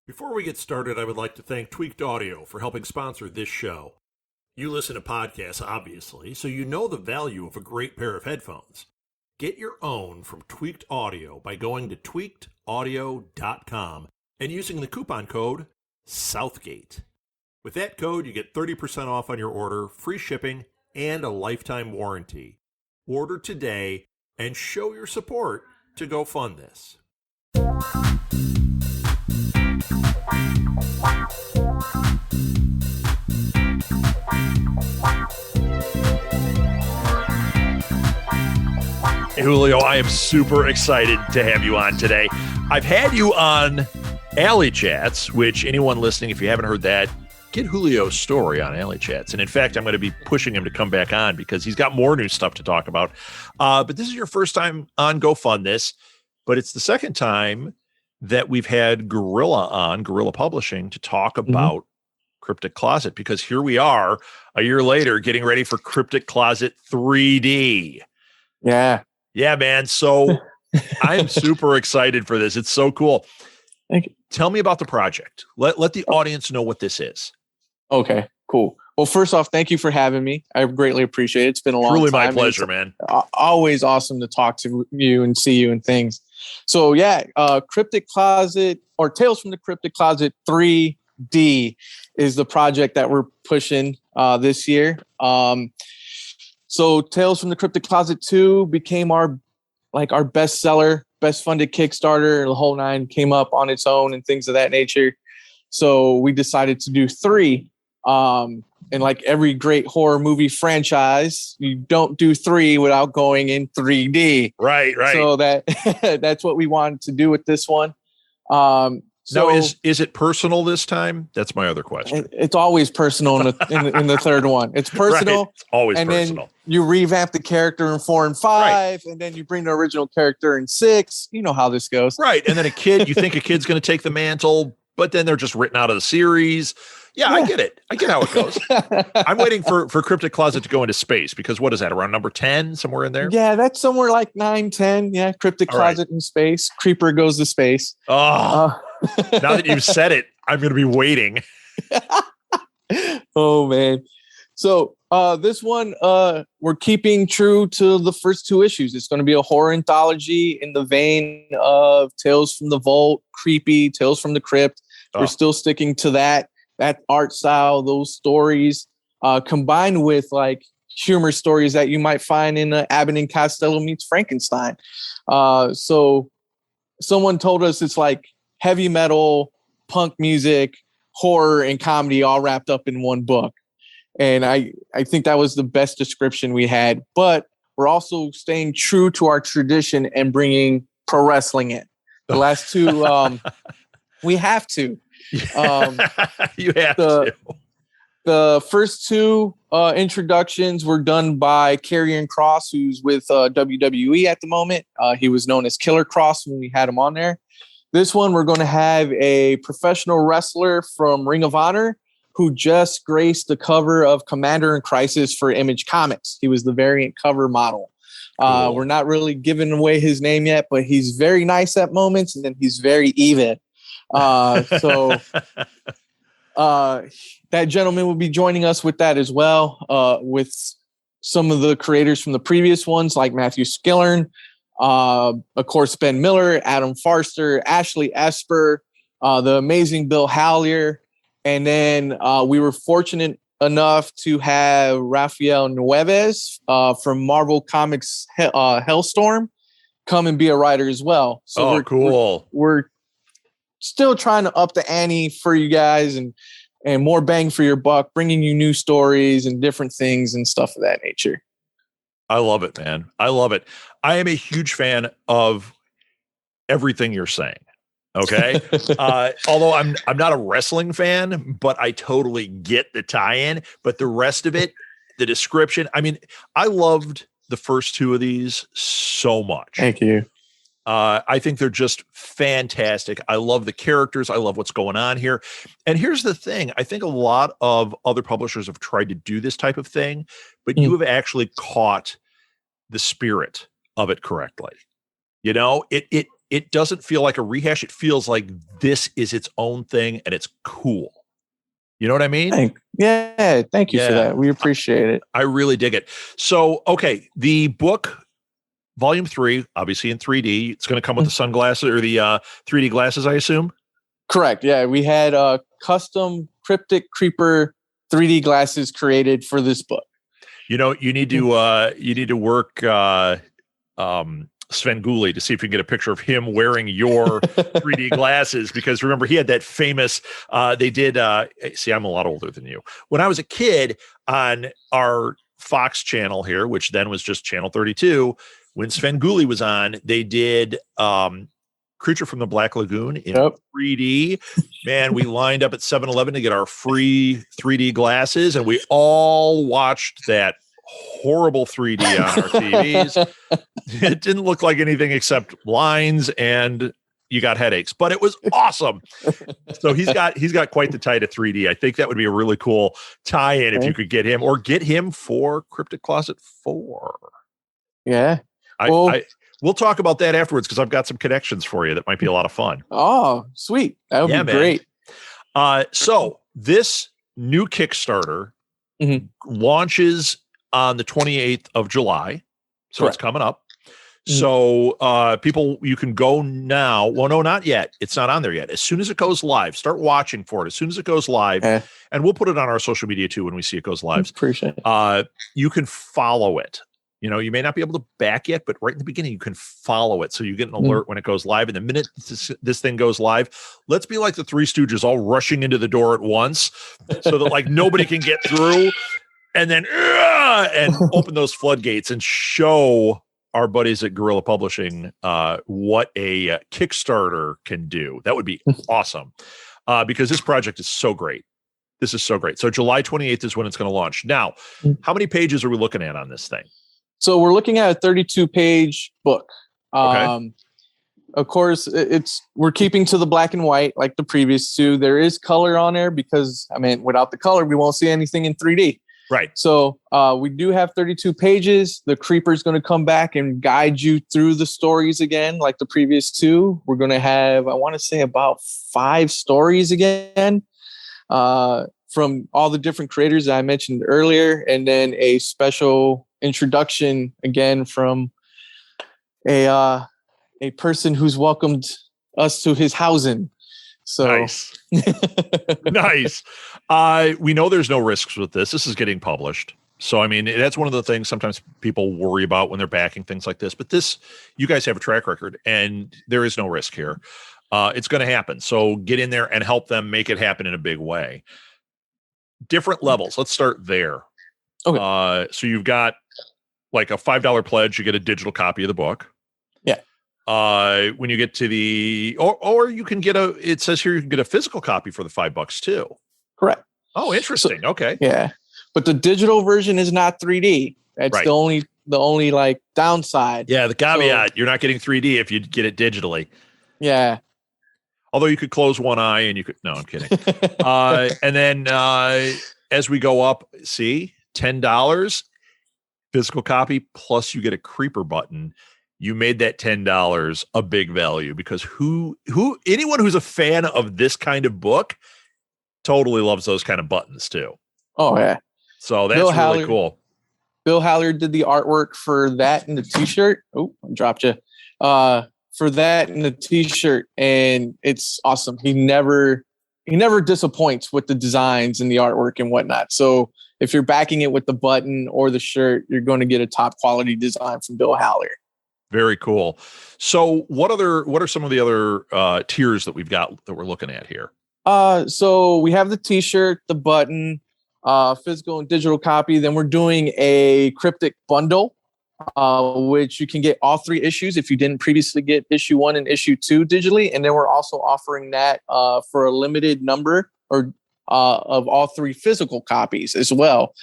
Before we get started, I would like to thank Tweaked Audio for helping sponsor this show. You listen to podcasts, obviously, so you know the value of a great pair of headphones. Get your own from Tweaked Audio by going to tweakedaudio.com and using the coupon code Southgate. With that code, you get 30% off on your order, free shipping, and a lifetime warranty. Order today and show your support to go fund this. Hey, Julio, I am super excited to have you on today. I've had you on Alley Chats, which anyone listening, if you haven't heard that, get Julio's story on Alley Chats. And in fact, I'm going to be pushing him to come back on because he's got more new stuff to talk about. But this is your first time on Go Fund This, but it's the second time that we've had Guerilla on, Guerilla Publishing, to talk about Cryptic Closet, because here we are a year later getting ready for Cryptic Closet 3D. Yeah, man. So I am super excited for this. It's so cool. Thank you. Tell me about the project. Let the audience know what this is. Okay, cool. Well, first off, thank you for having me. I greatly appreciate it. It's been a long time. Truly my pleasure, man. Always awesome to talk to you and see you and things. So yeah, Cryptic Closet or Tales from the Cryptic Closet 3D is the project that we're pushing this year. So Tales from the Cryptic Closet 2 became our bestseller, best funded Kickstarter. The whole nine came up on its own and things of that nature. So we decided to do 3. And like every great horror movie franchise, you don't do 3 without going in 3D. Right. So that's what we wanted to do with this one. So now, is it personal this time? That's my other question. It's always personal in the third one. It's personal. Right. It's always and personal. Then you revamp the character in 4 and 5, right. And then you bring the original character in 6. You know how this goes. Right. And then you think a kid's going to take the mantle, but then they're just written out of the series. Yeah, I get it. I get how it goes. I'm waiting for Cryptic Closet to go into space because what is that, around number 10, somewhere in there? Yeah, that's somewhere like 9, 10. Yeah, Cryptic Closet in space. Creeper goes to space. Oh, now that you've said it, I'm going to be waiting. Oh, man. So this one, we're keeping true to the first 2 issues. It's going to be a horror anthology in the vein of Tales from the Vault, creepy, Tales from the Crypt. We're still sticking to that art style, those stories, combined with like humor stories that you might find in Abbott and Costello meets Frankenstein. So someone told us it's like heavy metal, punk music, horror, and comedy all wrapped up in one book. And I think that was the best description we had. But we're also staying true to our tradition and bringing pro wrestling in. The last 2, we have to. You have to. The first 2 introductions were done by Karrion Kross, who's with WWE at the moment. He was known as Killer Kross when we had him on there. This one, we're going to have a professional wrestler from Ring of Honor who just graced the cover of Commander in Crisis for Image Comics. He was the variant cover model. Cool. We're not really giving away his name yet, but he's very nice at moments, and then he's very even. So that gentleman will be joining us with that as well, with some of the creators from the previous ones like Matthew Skillern, of course, Ben Miller, Adam Farster, Ashley Esper, the amazing Bill Hallier. And then we were fortunate enough to have Rafael Nueves from Marvel Comics Hellstorm come and be a writer as well. So cool. We're still trying to up the ante for you guys and more bang for your buck, bringing you new stories and different things and stuff of that nature. I love it, man. I love it. I am a huge fan of everything you're saying. Okay. Although I'm not a wrestling fan, but I totally get the tie-in, but the rest of it, the description, I mean, I loved the first 2 of these so much. Thank you. I think they're just fantastic. I love the characters. I love what's going on here. And here's the thing. I think a lot of other publishers have tried to do this type of thing, but you have actually caught the spirit of it correctly. You know, it doesn't feel like a rehash. It feels like this is its own thing and it's cool. You know what I mean? Thank you for that. We appreciate it. I really dig it. So, okay, the book, Volume 3, obviously in 3D. It's going to come with the sunglasses or the 3D glasses, I assume? Correct. Yeah, we had custom Cryptic Creeper 3D glasses created for this book. You know, you need to work Sven Gulli to see if you can get a picture of him wearing your 3D glasses, because remember he had that famous they did see, I'm a lot older than you. When I was a kid on our Fox channel here, which then was just channel 32, when Sven Gulli was on, they did Creature from the Black Lagoon in 3D. Man, we lined up at 7-Eleven to get our free 3D glasses, and we all watched that horrible 3D on our TVs. It didn't look like anything except lines, and you got headaches, but it was awesome. So he's got quite the tie to 3D. I think that would be a really cool tie-in if you could get him, or get him for Cryptic Closet 4. Yeah. We'll talk about that afterwards, because I've got some connections for you that might be a lot of fun. Oh, sweet. That would be great. So this new Kickstarter launches on the 28th of July. So It's coming up. So people, you can go now. Well, no, not yet. It's not on there yet. As soon as it goes live, start watching for it. As soon as it goes live, and we'll put it on our social media too when we see it goes live. Appreciate it. You can follow it. You know, you may not be able to back yet, but right in the beginning, you can follow it. So you get an alert when it goes live. And the minute this thing goes live, let's be like the Three Stooges, all rushing into the door at once, so that like nobody can get through, and then and open those floodgates and show our buddies at Guerilla Publishing what a Kickstarter can do. That would be awesome, because this project is so great. This is so great. So July 28th is when it's going to launch. Now, how many pages are we looking at on this thing? So we're looking at a 32-page book. Okay. Of course, we're keeping to the black and white like the previous two. There is color on there because, I mean, without the color, we won't see anything in 3D. Right. So we do have 32 pages. The Creeper's going to come back and guide you through the stories again, like the previous two. We're going to have, I want to say, about 5 stories again from all the different creators that I mentioned earlier, and then a special introduction again from a person who's welcomed us to his housing. So nice. Nice. We know there's no risks with this. This is getting published. So, I mean, that's one of the things sometimes people worry about when they're backing things like this. But this, you guys have a track record, and there is no risk here. It's going to happen. So get in there and help them make it happen in a big way. Different levels. Let's start there. Okay. So you've got like a $5 pledge, you get a digital copy of the book. Yeah. When you get to the, or you can get it says here you can get a physical copy for the $5 too. Correct. Oh, interesting. So, okay. Yeah. But the digital version is not 3D. That's right. the only like downside. Yeah. The caveat, you're not getting 3D if you get it digitally. Yeah. Although you could close one eye and you could, no, I'm kidding. And then as we go up, see, $10 physical copy, plus you get a creeper button. You made that $10 a big value, because anyone who's a fan of this kind of book totally loves those kind of buttons too. Oh yeah. So that's really cool. Bill Haller did the artwork for that in the t-shirt. Oh, I dropped you. For that in the t-shirt, and it's awesome. He never disappoints with the designs and the artwork and whatnot. So if you're backing it with the button or the shirt, you're going to get a top quality design from Bill Haller. Very cool. So what are some of the other tiers that we've got that we're looking at here? So we have the t-shirt, the button, physical and digital copy. Then we're doing a cryptic bundle, which you can get all 3 issues if you didn't previously get issue 1 and issue 2 digitally. And then we're also offering that for a limited number of all 3 physical copies as well.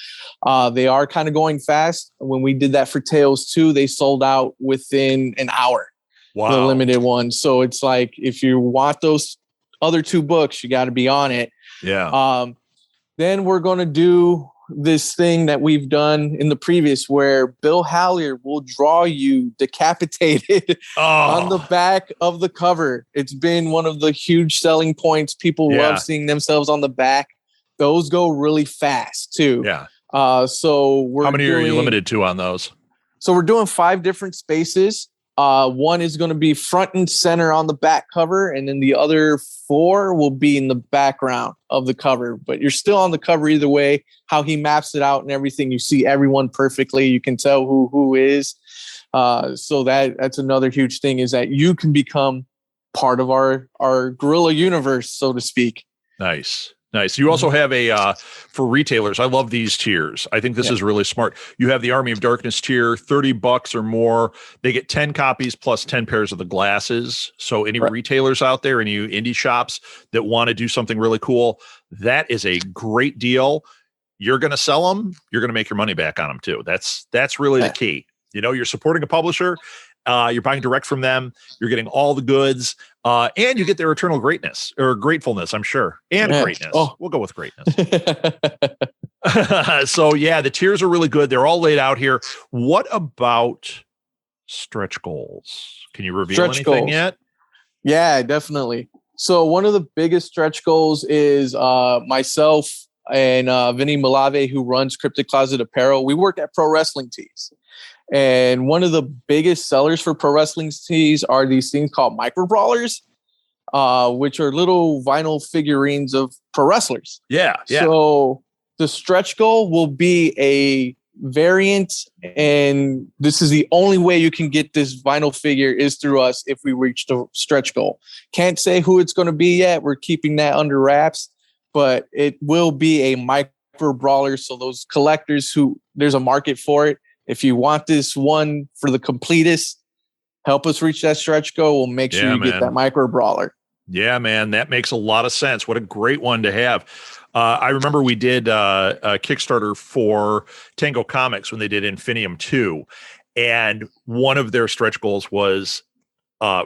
They are kind of going fast. When we did that for Tales 2, they sold out within an hour. Wow. The limited one. So it's like, if you want those other 2 books, you got to be on it. Yeah. Then we're going to do this thing that we've done in the previous where Bill Halyard will draw you decapitated on the back of the cover. It's been one of the huge selling points. People love seeing themselves on the back. Those go really fast too. Yeah. So how many are you limited to on those? So we're doing 5 different spaces. One is going to be front and center on the back cover, and then the other 4 will be in the background of the cover. But you're still on the cover either way. How he maps it out and everything, you see everyone perfectly. You can tell who is. So that's another huge thing, is that you can become part of our Guerilla universe, so to speak. Nice. You also have for retailers, I love these tiers. I think this is really smart. You have the Army of Darkness tier, $30 or more. They get 10 copies plus 10 pairs of the glasses. So any retailers out there, any indie shops that want to do something really cool, that is a great deal. You're going to sell them. You're going to make your money back on them too. That's really the key. You're supporting a publisher. You're buying direct from them. You're getting all the goods, and you get their eternal greatness or gratefulness, I'm sure, and greatness. Oh. We'll go with greatness. So the tiers are really good. They're all laid out here. What about stretch goals? Can you reveal anything yet? Yeah, definitely. So one of the biggest stretch goals is myself and Vinny Malave, who runs Cryptic Closet Apparel. We work at Pro Wrestling Tees. And one of the biggest sellers for pro wrestling tees are these things called micro brawlers, which are little vinyl figurines of pro wrestlers. Yeah. So the stretch goal will be a variant, and this is the only way you can get this vinyl figure is through us if we reach the stretch goal. Can't say who it's going to be yet. We're keeping that under wraps, but it will be a micro brawler. So those collectors there's a market for it. If you want this one for the completest, help us reach that stretch goal. We'll make sure you get that micro brawler. Yeah, man, that makes a lot of sense. What a great one to have. I remember we did a Kickstarter for Tango Comics when they did Infinium 2. And one of their stretch goals was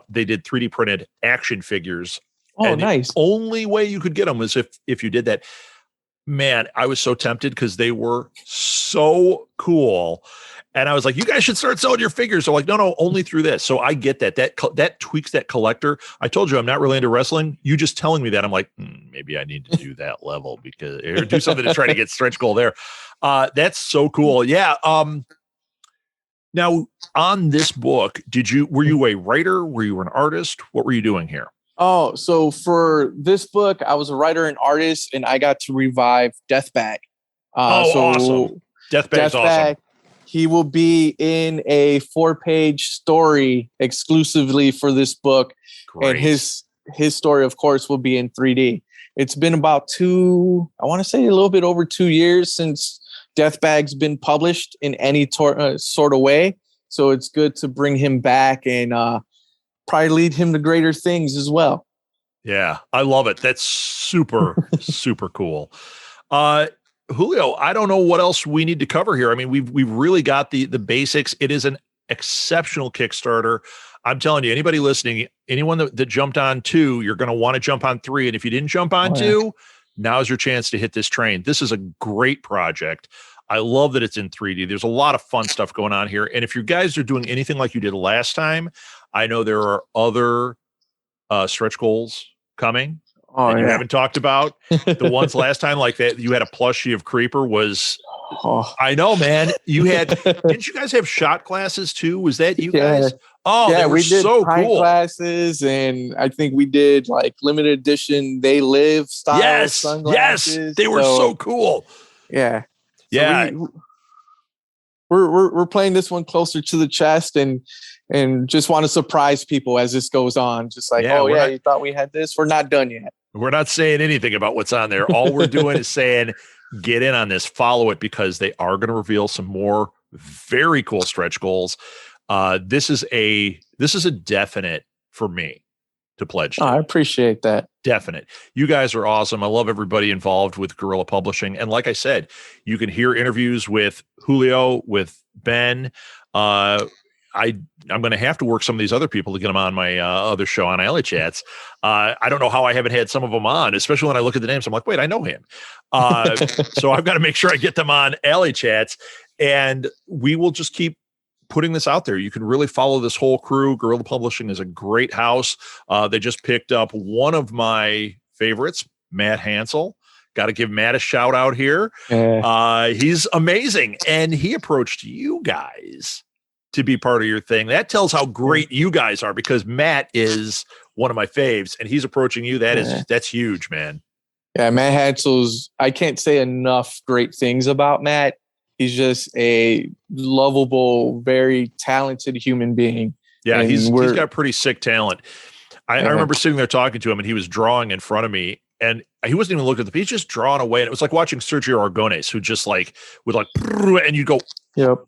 they did 3D printed action figures. Oh, nice. The only way you could get them was if you did that. Man, I was so tempted because they were so cool. And I was like, you guys should start selling your figures. They're like, no, only through this. So I get that. That tweaks that collector. I told you I'm not really into wrestling. You just telling me that, I'm like, maybe I need to do that level or do something to try to get stretch goal there. That's so cool. Yeah. Now on this book, were you a writer? Were you an artist? What were you doing here? Oh, so for this book, I was a writer and artist, and I got to revive Deathbag. Awesome. Deathbag's awesome. He will be in a 4-page story exclusively for this book. Great. And his story, of course, will be in 3D. It's been about a little bit over 2 years since Deathbag's been published in any sort of way. So it's good to bring him back and probably lead him to greater things as well. Yeah, I love it. That's super, super cool. Julio, I don't know what else we need to cover here. I mean, we've really got the basics. It is an exceptional Kickstarter. I'm telling you, anybody listening, anyone that jumped on 2, you're going to want to jump on 3. And if you didn't jump on 2, now's your chance to hit this train. This is a great project. I love that it's in 3D. There's a lot of fun stuff going on here. And if you guys are doing anything like you did last time, I know there are other stretch goals coming that you haven't talked about. The ones last time, like that, you had a plushie of Creeper was. I know, man. Didn't you guys have shot classes too? Was that you guys? Oh, yeah, we did so cool classes, and I think we did like limited edition They Live style sunglasses. Yes, they were so cool. Yeah. Yeah. So we're playing this one closer to the chest and just want to surprise people as this goes on. Just like, you thought we had this? We're not done yet. We're not saying anything about what's on there. All we're doing is saying, get in on this, follow it, because they are going to reveal some more very cool stretch goals. This is a definite for me to pledge to. I appreciate that. Definite. You guys are awesome. I love everybody involved with Guerilla Publishing. And like I said, you can hear interviews with Julio, with Ben. I'm going to have to work some of these other people to get them on my other show on Alley Chats. I don't know how I haven't had some of them on, especially when I look at the names. I'm like, wait, I know him. So I've got to make sure I get them on Alley Chats, and we will just keep putting this out there. You can really follow this whole crew. Guerilla Publishing is a great house. They just picked up one of my favorites, Matt Hansel. Got to give Matt a shout out here. He's amazing. And he approached you guys to be part of your thing. That tells how great you guys are, because Matt is one of my faves and he's approaching you. That's huge, man. Yeah, Matt Hansel's, I can't say enough great things about Matt. He's just a lovable, very talented human being. Yeah, he's got pretty sick talent. I remember sitting there talking to him and he was drawing in front of me. And he wasn't even looking at the page, just drawing away. And it was like watching Sergio Aragonés, who just and you go, yep.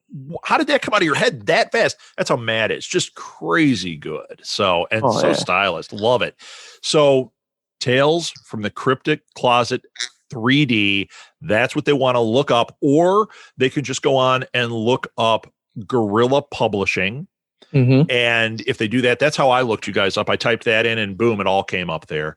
How did that come out of your head that fast? That's how Matt is. Just crazy good. So stylish. Love it. So Tales from the Cryptic Closet 3D. That's what they want to look up. Or they could just go on and look up Guerilla Publishing. Mm-hmm. And if they do that, that's how I looked you guys up. I typed that in and boom, it all came up there.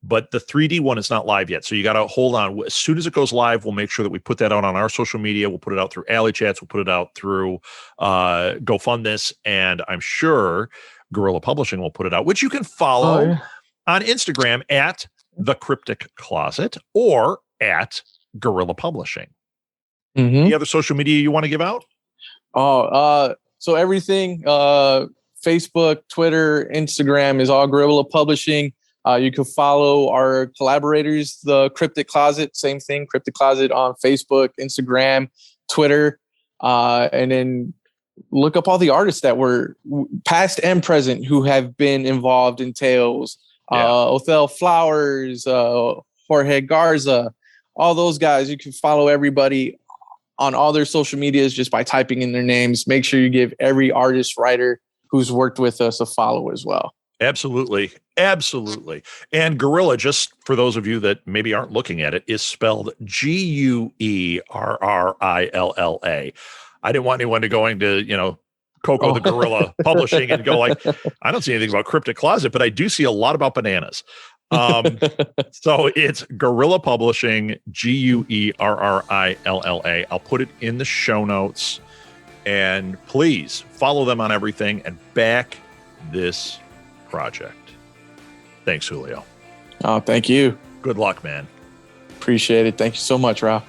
But the 3D one is not live yet. So you got to hold on. As soon as it goes live, we'll make sure that we put that out on our social media. We'll put it out through Alley Chats. We'll put it out through GoFundMe. And I'm sure Guerilla Publishing will put it out, which you can follow on Instagram at The Cryptic Closet or at Guerilla Publishing. Mm-hmm. Any other social media you want to give out? So everything, Facebook, Twitter, Instagram is all Guerilla Publishing. You can follow our collaborators, the Cryptic Closet, same thing, Cryptic Closet on Facebook, Instagram, Twitter, and then look up all the artists that were past and present who have been involved in Tales. Othel Flowers, Jorge Garza, all those guys. You can follow everybody on all their social medias just by typing in their names. Make sure you give every artist, writer who's worked with us a follow as well. Absolutely. Absolutely. And Guerilla, just for those of you that maybe aren't looking at it, is spelled Guerrilla. I didn't want anyone to go into, Coco the Guerilla Publishing and go like, I don't see anything about Cryptic Closet, but I do see a lot about bananas. So it's Guerilla Publishing, Guerrilla. I'll put it in the show notes. And please follow them on everything and back this project. Thanks, Julio. Oh, thank you. Good luck, man. Appreciate it. Thank you so much, Ralph.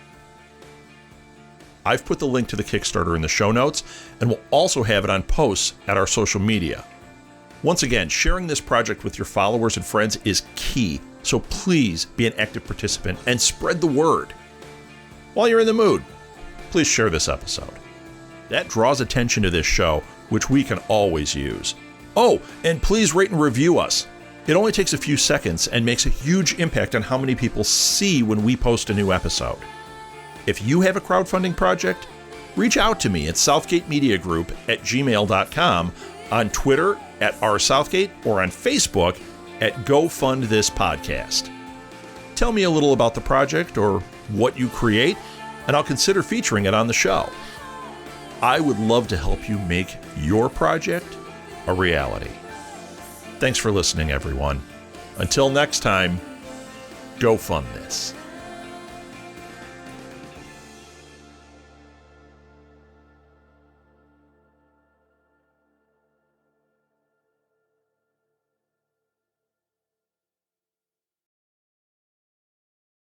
I've put the link to the Kickstarter in the show notes, and we'll also have it on posts at our social media. Once again, sharing this project with your followers and friends is key, so please be an active participant and spread the word. While you're in the mood, please share this episode. That draws attention to this show, which we can always use. Oh, and please rate and review us. It only takes a few seconds and makes a huge impact on how many people see when we post a new episode. If you have a crowdfunding project, reach out to me at southgatemediagroup@gmail.com, on Twitter at @rsouthgate, or on Facebook at Go Fund This Podcast. Tell me a little about the project or what you create, and I'll consider featuring it on the show. I would love to help you make your project a reality. Thanks for listening, everyone. Until next time, go fund this.